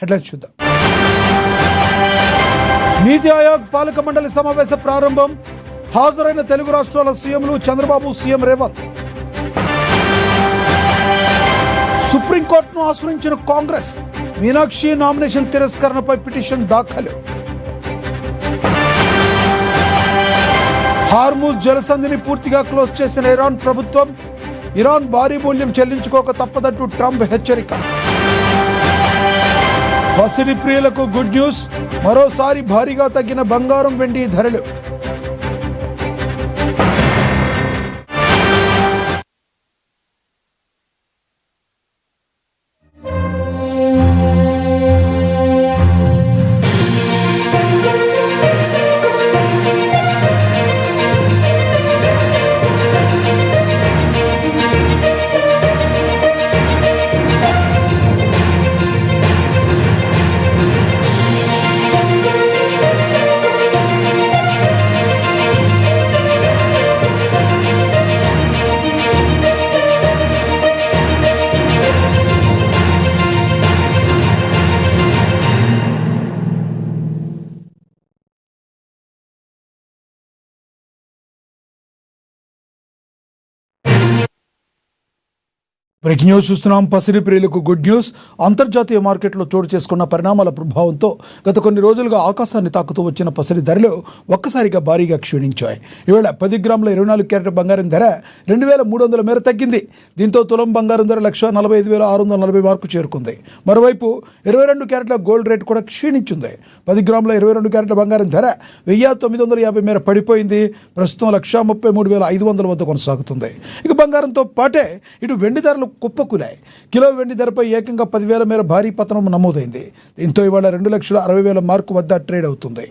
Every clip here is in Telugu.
హెడ్లైన్స్ చూద్దాం. నీతి ఆయోగ్ పాలక మండలి సమావేశ ప్రారంభం. హాజరైన తెలుగు రాష్ట్రాల సీఎంలు చంద్రబాబు, సీఎం రేవంత్. సుప్రీంకోర్టును ఆశ్రయించిన కాంగ్రెస్. మీనాక్షి నామినేషన్ తిరస్కరణపై పిటిషన్ దాఖలు. హార్మూజ్ జలసంధిని పూర్తిగా క్లోజ్ చేసిన ఇరాన్ ప్రభుత్వం. ఇరాన్ భారీ మూల్యం చెల్లించుకోక తప్పదంటూ ట్రంప్ హెచ్చరిక. పసిడి ప్రియులకు గుడ్ న్యూస్. మరోసారి భారీగా తగ్గిన బంగారం, వెండి ధరలు. బ్రేకింగ్ న్యూస్ చూస్తున్నాం. పసిడి ప్రియులకు గుడ్ న్యూస్. అంతర్జాతీయ మార్కెట్లో చోటు చేసుకున్న పరిణామాల ప్రభావంతో గత కొన్ని రోజులుగా ఆకాశాన్ని తాకుతూ వచ్చిన పసిడి ధరలు ఒక్కసారిగా భారీగా క్షీణించాయి. ఈవేళ 10 గ్రాముల 24 క్యారెట్ బంగారం ధర 2300 మేర తగ్గింది. దీంతో తులం బంగారం ధర 1,45,640 మార్కు చేరుకుంది. మరోవైపు 22 క్యారెట్ల గోల్డ్ రేట్ కూడా క్షీణించింది. 10 గ్రాముల 22 క్యారెట్ల బంగారం ధర 1,950 మేర పడిపోయింది. ప్రస్తుతం 1,33,500 వద్ద కొనసాగుతుంది. ఇక బంగారంతో పాటే ఇటు వెండి ధరలు కుప్పకూలాయి. కిలో వెండి ధరపై ఏకంగా 10,000 మేర భారీ పతనం నమోదైంది. దీంతో ఇవాళ 2,60,000 మార్కు వద్ద ట్రేడ్ అవుతుంది.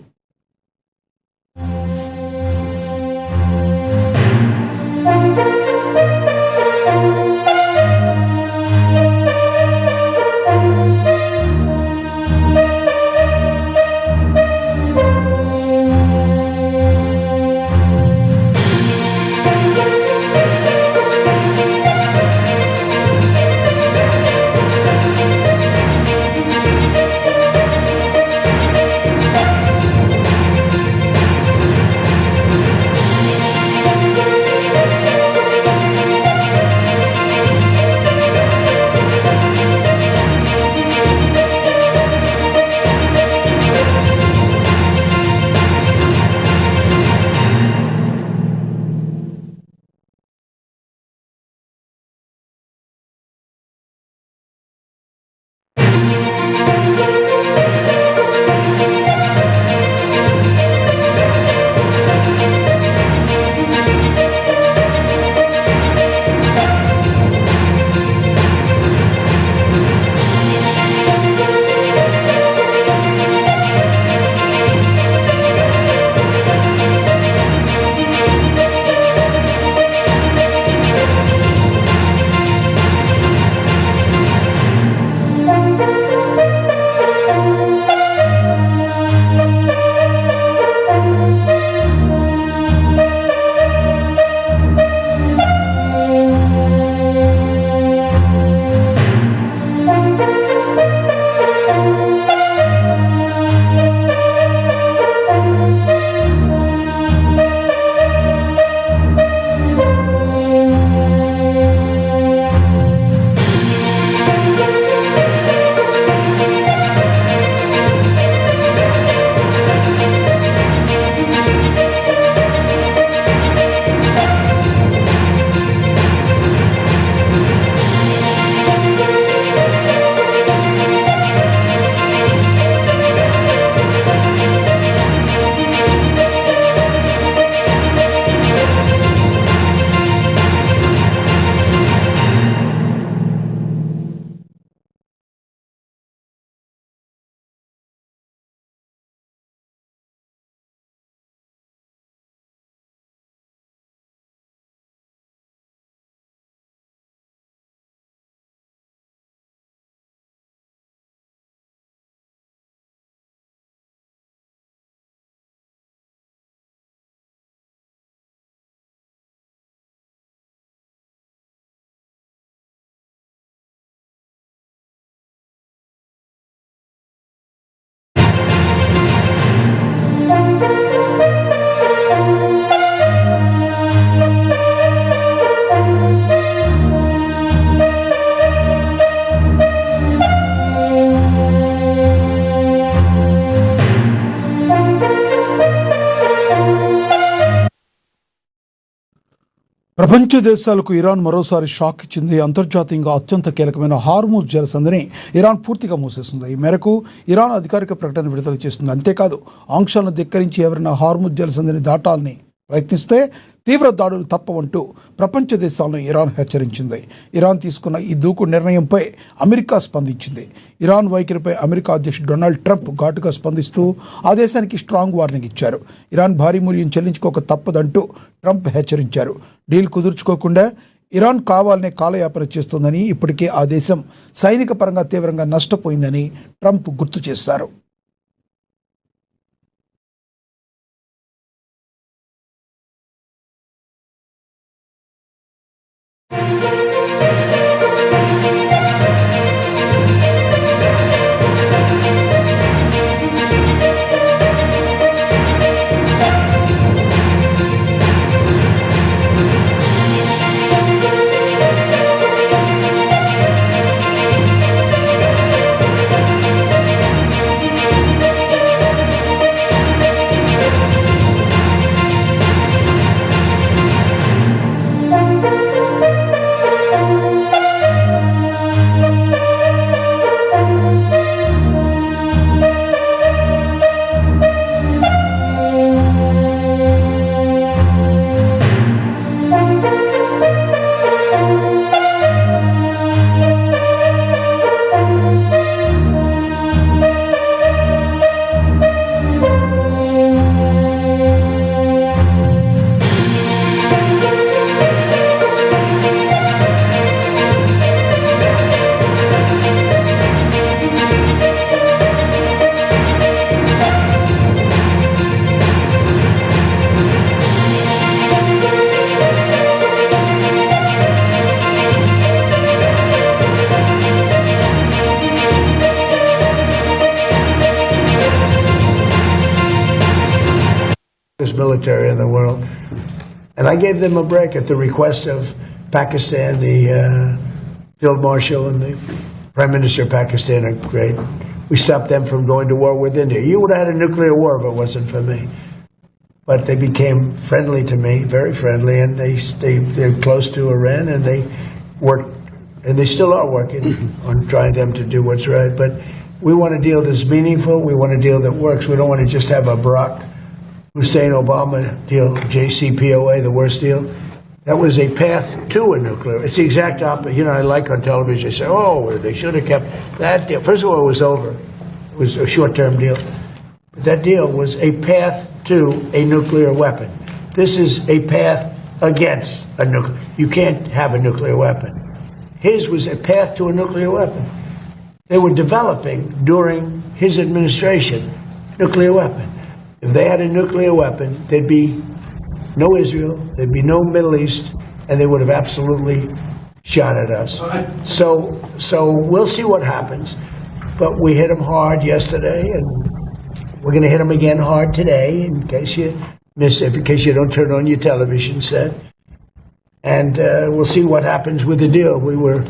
ప్రపంచ దేశాలకు ఇరాన్ మరోసారి షాక్ ఇచ్చింది. అంతర్జాతీయంగా అత్యంత కీలకమైన హార్మూజ్ జలసంధిని ఇరాన్ పూర్తిగా మూసేస్తుంది. ఈ మేరకు ఇరాన్ అధికారిక ప్రకటన విడుదల చేస్తుంది. అంతేకాదు, ఆంక్షలను ధిక్కరించి ఎవరైనా హార్మూజ్ జలసంధిని దాటాలని ప్రయత్నిస్తే తీవ్ర దాడులు తప్పవంటూ ప్రపంచ దేశాలను ఇరాన్ హెచ్చరించింది. ఇరాన్ తీసుకున్న ఈ దూకు నిర్ణయంపై అమెరికా స్పందించింది. ఇరాన్ వైఖరిపై అమెరికా అధ్యక్షుడు డొనాల్డ్ ట్రంప్ ఘాటుగా స్పందిస్తూ ఆ దేశానికి స్ట్రాంగ్ వార్నింగ్ ఇచ్చారు. ఇరాన్ భారీ మూల్యం చెల్లించుకోక తప్పదంటూ ట్రంప్ హెచ్చరించారు. డీల్ కుదుర్చుకోకుండా ఇరాన్ కావాలనే కాలయాపన చేస్తోందని, ఇప్పటికే ఆ దేశం సైనిక పరంగా తీవ్రంగా నష్టపోయిందని ట్రంప్ గుర్తు చేశారు. Military in the world, and I gave them a break at the request of Pakistan. The Field Marshal and the Prime Minister of Pakistan are great. We stopped them from going to war with India. You would have had a nuclear war if it wasn't for me. But they became friendly to me, very friendly, and they're close to Iran, and they worked, and they still are working on trying them to do what's right. But we want a deal that's meaningful. We want a deal that works. We don't want to just have a Barack Hussein Obama deal, JCPOA, the worst deal. That was a path to a nuclear. It's the exact opposite. You know, I like on television, they say, oh, they should have kept that deal. First of all, it was over. It was a short-term deal. But that deal was a path to a nuclear weapon. This is a path against a nuclear. You can't have a nuclear weapon. His was a path to a nuclear weapon. They were developing during his administration nuclear weapon. If they had a nuclear weapon, there'd be no Israel, there'd be no Middle East, and they would have absolutely shot at us. So we'll see what happens. But we hit them hard yesterday, and we're going to hit them again hard today, in case you miss, in case you don't turn on your television set. And we'll see what happens with the deal. We were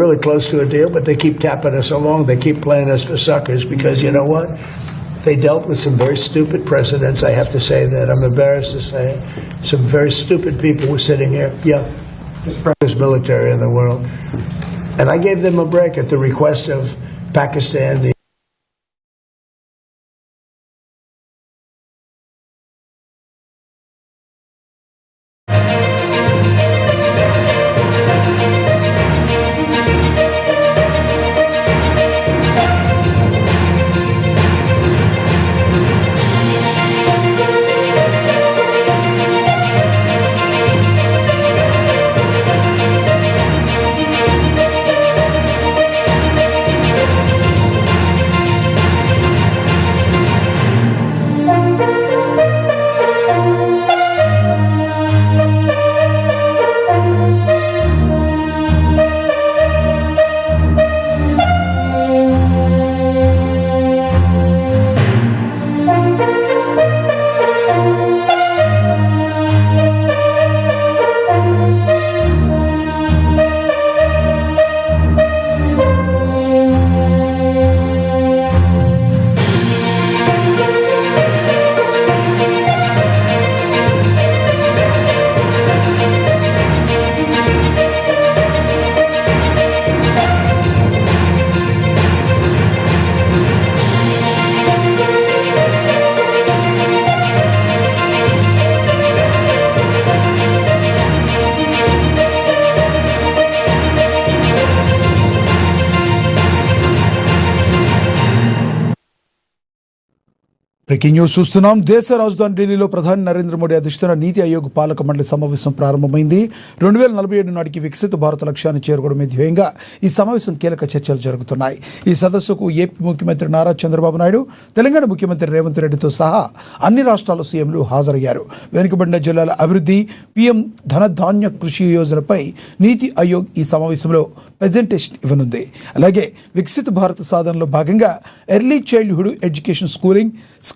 really close to a deal, but they keep tapping us along. They keep playing us for suckers because you know what? They dealt with some very stupid precedents. I have to say that. I'm embarrassed to say it. Some very stupid people were sitting here. Yeah, the military in the world. And I gave them a break at the request of Pakistan. Breaking news చూస్తున్నాం. దేశ రాజధాని ఢిల్లీలో ప్రధాని నరేంద్ర మోడీ అధ్యక్షతన నీతి ఆయోగ్ పాలక మండలి సమావేశం ప్రారంభమైంది. 2047 నాటికి వికసిత భారత లక్ష్యాన్ని చేరుకోవడమే ధ్యేయంగా ఈ సమావేశం కీలక చర్చలు జరుగుతున్నాయి. ఈ సదస్సుకు ఏపీ ముఖ్యమంత్రి నారా చంద్రబాబు నాయుడు, తెలంగాణ ముఖ్యమంత్రి రేవంత్ రెడ్డితో సహా అన్ని రాష్ట్రాల సీఎంలు హాజరయ్యారు. వెనుకబడిన జిల్లాల అభివృద్ధి, పీఎం ధనధాన్య కృషి యోజనపై నీతి ఆయోగ్ ఈ సమావేశంలో ప్రెజెంటేషన్ ఇవ్వనుంది. అలాగే వికసిత భారత సాధనలో భాగంగా early childhood education,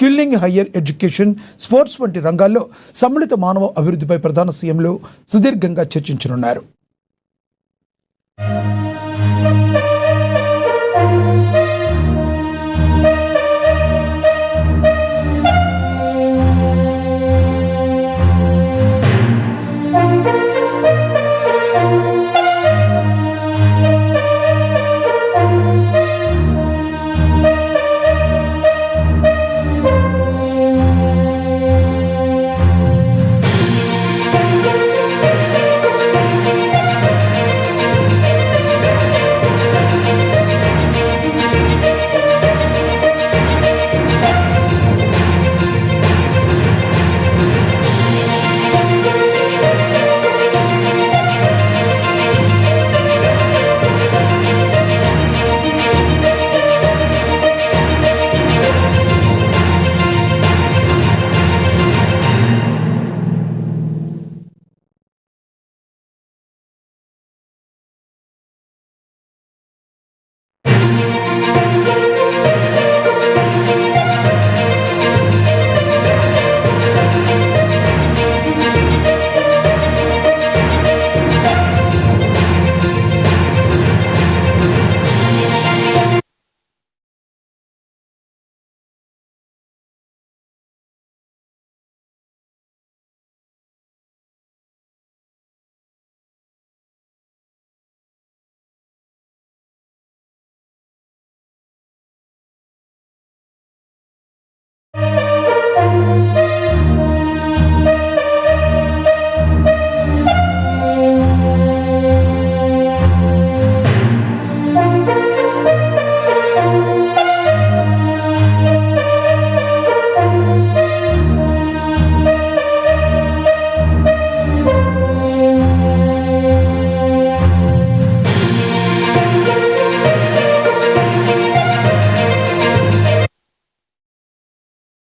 skilling, higher education, sports వంటి రంగాల్లో సమ్మిళిత మానవ అభివృద్ధిపై ప్రధాన సీఎంలు సుదీర్ఘంగా చర్చించనున్నారు.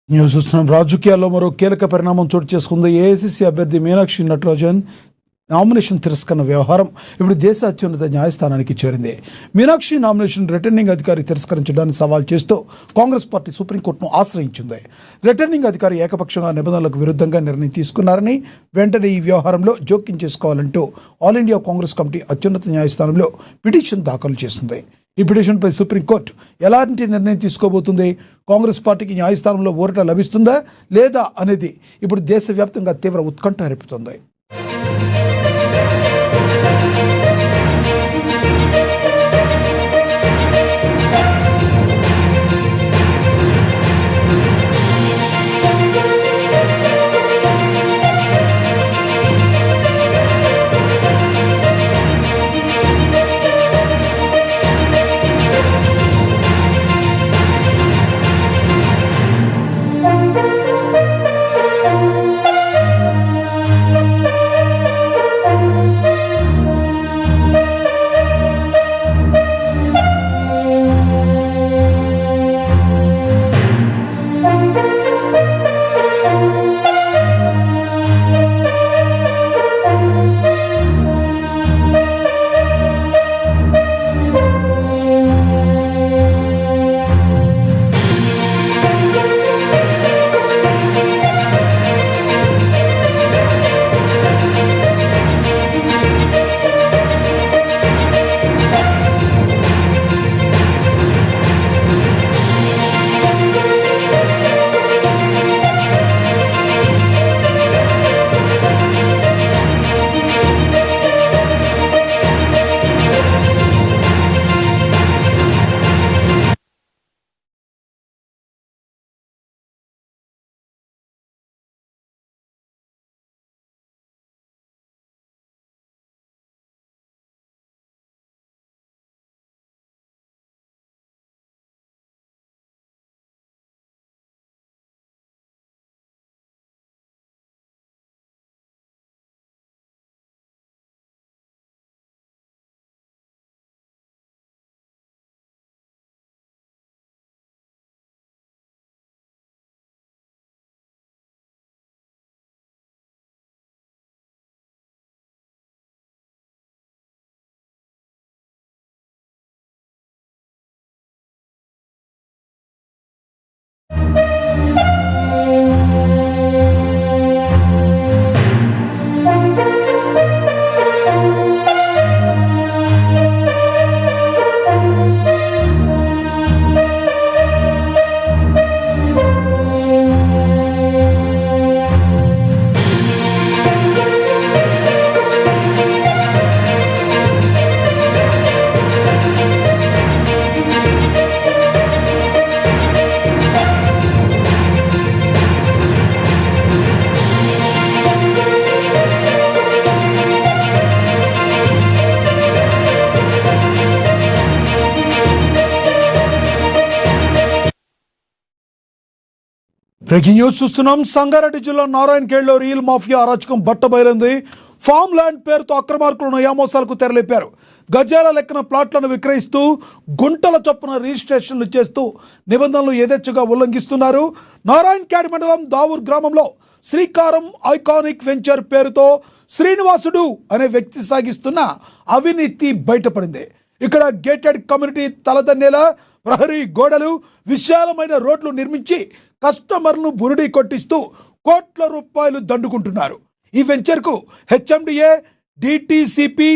న్యూస్ చూస్తున్నాం. రాజకీయాల్లో మరో కీలక పరిణామం చోటు చేసుకుంది. ఏఐసిసి అభ్యర్థి మీనాక్షి నటరాజన్ నామినేషన్ తిరస్కరణ వ్యవహారం ఇప్పుడు దేశ అత్యున్నత న్యాయస్థానానికి చేరింది. మీనాక్షి నామినేషన్ రిటర్నింగ్ అధికారి తిరస్కరించడాన్ని సవాల్ చేస్తూ కాంగ్రెస్ పార్టీ సుప్రీంకోర్టును ఆశ్రయించింది. రిటర్నింగ్ అధికారి ఏకపక్షంగా నిబంధనలకు విరుద్ధంగా నిర్ణయం తీసుకున్నారని, వెంటనే ఈ వ్యవహారంలో జోక్యం చేసుకోవాలంటూ ఆల్ ఇండియా కాంగ్రెస్ కమిటీ అత్యున్నత న్యాయస్థానంలో పిటిషన్ దాఖలు చేసింది. ఈ పిటిషన్పై సుప్రీంకోర్టు ఎలాంటి నిర్ణయం తీసుకోబోతుంది? కాంగ్రెస్ పార్టీకి న్యాయస్థానంలో ఊరట లభిస్తుందా లేదా అనేది ఇప్పుడు దేశవ్యాప్తంగా తీవ్ర ఉత్కంఠ రేపుతోంది. బ్రేకింగ్ న్యూస్ చూస్తున్నాం. సంగారెడ్డి జిల్లా నారాయణఖేడ్లో రియల్ మాఫియా అరాచకం బట్టబయలుంది. ఫామ్ ల్యాండ్ పేరుతో అక్రమార్కులను యామోసాలకు తెరలేపారు. గజాల లెక్కన ప్లాట్లను విక్రయిస్తూ గుంటల చొప్పున రిజిస్ట్రేషన్లు చేస్తూ నిబంధనలు యథేచ్ఛగా ఉల్లంఘిస్తున్నారు. నారాయణఖేడ్ మండలం దావూర్ గ్రామంలో శ్రీకారం ఐకానిక్ వెంచర్ పేరుతో శ్రీనివాసుడు అనే వ్యక్తి సాగిస్తున్న అవినీతి బయటపడింది. ఇక్కడ గేటెడ్ కమ్యూనిటీ తలదన్నేలా ప్రహరీ గోడలు, విశాలమైన రోడ్లు నిర్మించి కస్టమర్లను బురిడి కొట్టిస్తూ కోట్ల రూపాయలు దండుకుంటున్నారు. ఈ వెంచర్కు హెచ్ఎండిఏ, డిటిసిపి,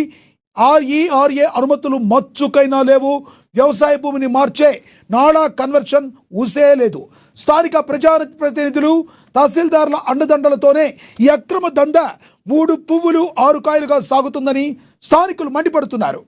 ఆర్ఈఆర్ఏ అనుమతులు మచ్చుకైనా లేవు. వ్యవసాయ భూమిని మార్చే నాడా కన్వర్షన్ ఊసే లేదు. స్థానిక ప్రజాప్రతినిధులు, తహసీల్దార్ల అండదండలతోనే ఈ అక్రమ దందా 3 పువ్వులు 6 కాయలుగా సాగుతుందని స్థానికులు మండిపడుతున్నారు.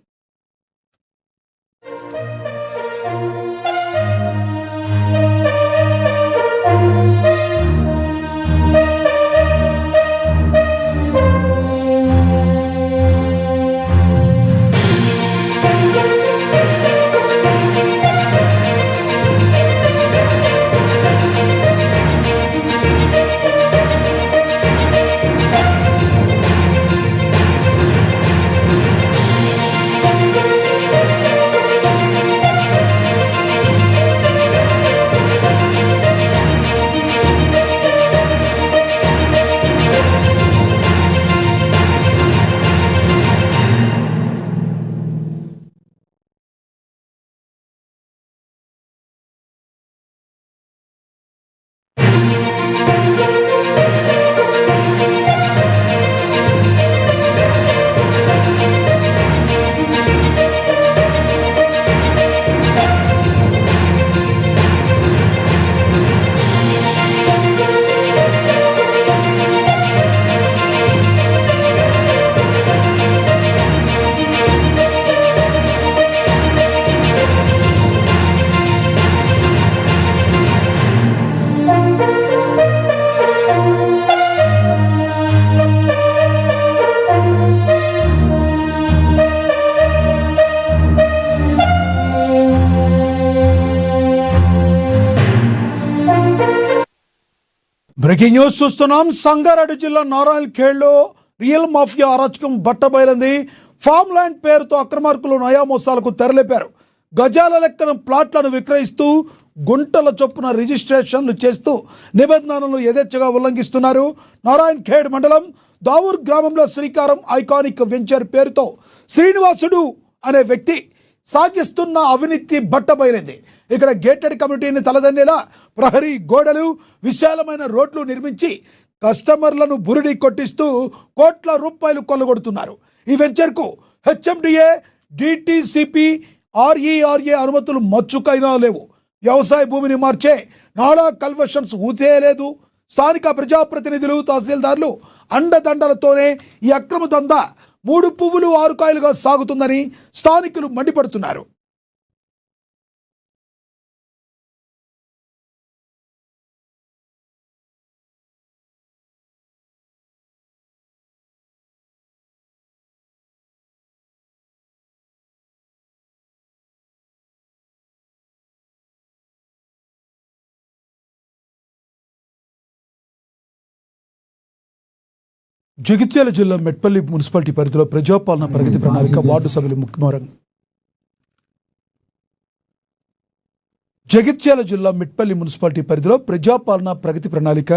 బ్రేకింగ్ న్యూస్ చూస్తున్నాం. సంగారెడ్డి జిల్లా నారాయణఖేడ్లో రియల్ మాఫియా అరాచకం బట్టబయలుంది. ఫామ్ ల్యాండ్ పేరుతో అక్రమార్కులు నయామోసాలకు తెరలేపారు. గజాల లెక్కన ప్లాట్లను విక్రయిస్తూ గుంటల చొప్పున రిజిస్ట్రేషన్లు చేస్తూ నిబంధనలు యథేచ్ఛగా ఉల్లంఘిస్తున్నారు. నారాయణఖేడ్ మండలం దావూర్ గ్రామంలో శ్రీకారం ఐకానిక్ వెంచర్ పేరుతో శ్రీనివాసుడు అనే వ్యక్తి సాగిస్తున్న అవినీతి బట్టబయలైంది. ఇక్కడ గేటెడ్ కమ్యూనిటీని తలదన్నేలా ప్రహరీ గోడలు, విశాలమైన రోడ్లు నిర్మించి కస్టమర్లను బురిడి కొట్టిస్తూ కోట్ల రూపాయలు కొల్లగొడుతున్నారు. ఈ వెంచర్కు హెచ్ఎండిఏ, డిటిసిపి, ఆర్ఈఆర్ఏ అనుమతులు మచ్చుకైనా లేవు. వ్యవసాయ భూమిని మార్చే నాడా కన్వర్షన్స్ ఊసే లేదు. స్థానిక ప్రజాప్రతినిధులు, తహసీల్దార్లు అండదండలతోనే ఈ అక్రమ దందా 3 పువ్వులు 6 కాయలుగా సాగుతుందని స్థానికులు మండిపడుతున్నారు. జగిత్యాల జిల్లా మెట్పల్లి మున్సిపాలిటీ పరిధిలో ప్రజాపాలన ప్రగతి ప్రణాళిక వార్డు సభలు ముమ్మరంగా. జగిత్యాల జిల్లా మెట్పల్లి మున్సిపాలిటీ పరిధిలో ప్రజాపాలన ప్రగతి ప్రణాళిక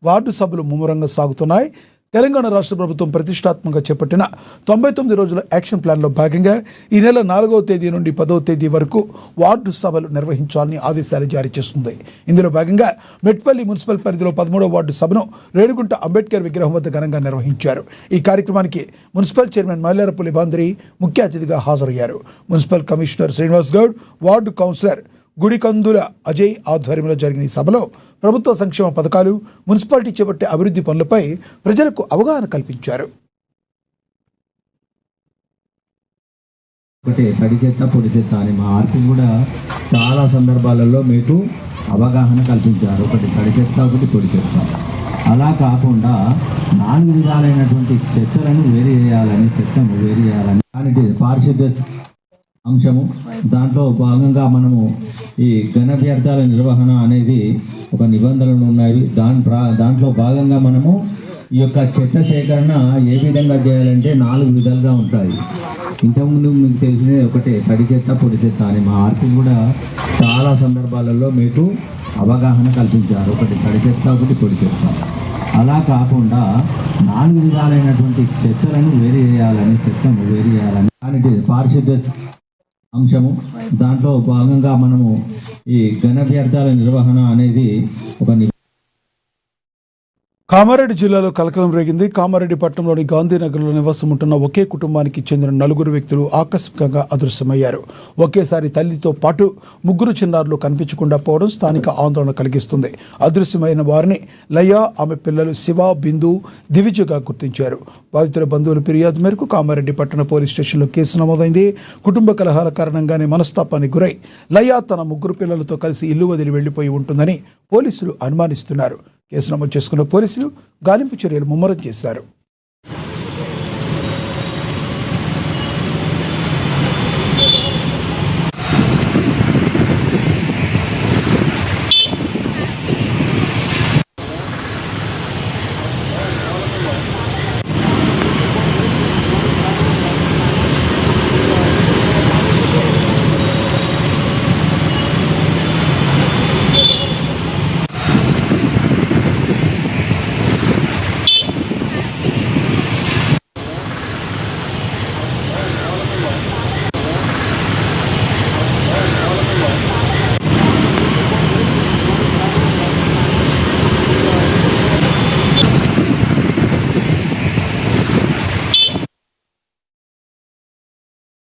వార్డు సభలు ముమ్మరంగా సాగుతున్నాయి. తెలంగాణ రాష్ట్ర ప్రభుత్వం ప్రతిష్టాత్మకంగా చేపట్టిన 99 రోజుల యాక్షన్ ప్లాన్లో భాగంగా ఈ నెల 4వ తేదీ నుండి 10వ తేదీ వరకు వార్డు సభలు నిర్వహించాలని ఆదేశాలు జారీ చేస్తుంది. ఇందులో భాగంగా మెట్పల్లి మున్సిపల్ పరిధిలో 13వ వార్డు సభను రేణుగుంట అంబేద్కర్ విగ్రహం వద్ద ఘనంగా నిర్వహించారు. ఈ కార్యక్రమానికి మున్సిపల్ చైర్మన్ మల్లారపుల్లి బాంద్రి ముఖ్య అతిథిగా హాజరయ్యారు. Municipal commissioner Srinivas Goud, ward councillor Gudikandula Ajay ఆధ్వర్యంలో జరిగిన ఈ సభలో ప్రభుత్వ సంక్షేమ పథకాలు, మున్సిపాలిటీ చేపట్టే అభివృద్ధి పనులపై ప్రజలకు అవగాహన కల్పించారు. ఒకటి తడి చెత్త పొడి చెత్త అని మా ఆర్పి కూడా చాలా సందర్భాలలో మీకు అవగాహన కల్పించారు. ఒకటి తడి చెత్త, ఒకటి పొడి చెత్త. అలా కాకుండా 4 విధాలైనటువంటి చెత్తలను వేరు చేయాలని, చెత్తను వేరు చేయాలని పారిశుద్ధ్య అంశము. దాంట్లో భాగంగా మనము ఈ ఘన వ్యర్థాల నిర్వహణ అనేది ఒక నిబంధనలు ఉన్నాయి. దాంట్లో భాగంగా మనము ఈ యొక్క చెత్త సేకరణ ఏ విధంగా చేయాలంటే 4 విధాలుగా ఉంటాయి. ఇంతకుముందు మీకు తెలిసినది ఒకటే తడి చెత్త పొడి చెత్త అని మా ఆర్పి కూడా చాలా సందర్భాలలో మీకు అవగాహన కల్పించారు. ఒకటి తడి చెత్త ఒకటి పొడి చెత్త. అలా కాకుండా 4 విధాలైనటువంటి చెత్తలను వేరు చేయాలని చెత్తను వేరు చేయాలని దానికి పారిశుద్ధ్య అంశము. దాంట్లో భాగంగా మనము ఈ ఘన వ్యర్థాల నిర్వహణ అనేది ఒక కామారెడ్డి జిల్లాలో కలకలం రేగింది. కామారెడ్డి పట్టణంలోని గాంధీనగర్లో నివాసం ఉంటున్న ఒకే కుటుంబానికి చెందిన 4 వ్యక్తులు ఆకస్మికంగా అదృశ్యమయ్యారు. ఒకేసారి తల్లితో పాటు 3 చిన్నారులు కనిపించకుండా పోవడం స్థానిక ఆందోళన కలిగిస్తుంది. అదృశ్యమైన వారిని లయ, ఆమె పిల్లలు శివ, బిందు, దివిజగా గుర్తించారు. బాధితుల బంధువుల ఫిర్యాదు మేరకు కామారెడ్డి పట్టణ పోలీస్ స్టేషన్లో కేసు నమోదైంది. కుటుంబ కలహాల కారణంగానే మనస్తాపానికి గురై లయ తన 3 పిల్లలతో కలిసి ఇల్లు వదిలి వెళ్లిపోయి ఉంటుందని పోలీసులు అనుమానిస్తున్నారు. కేసు నమోదు చేసుకున్న పోలీసులు గాలింపు చర్యలు ముమ్మరం చేశారు.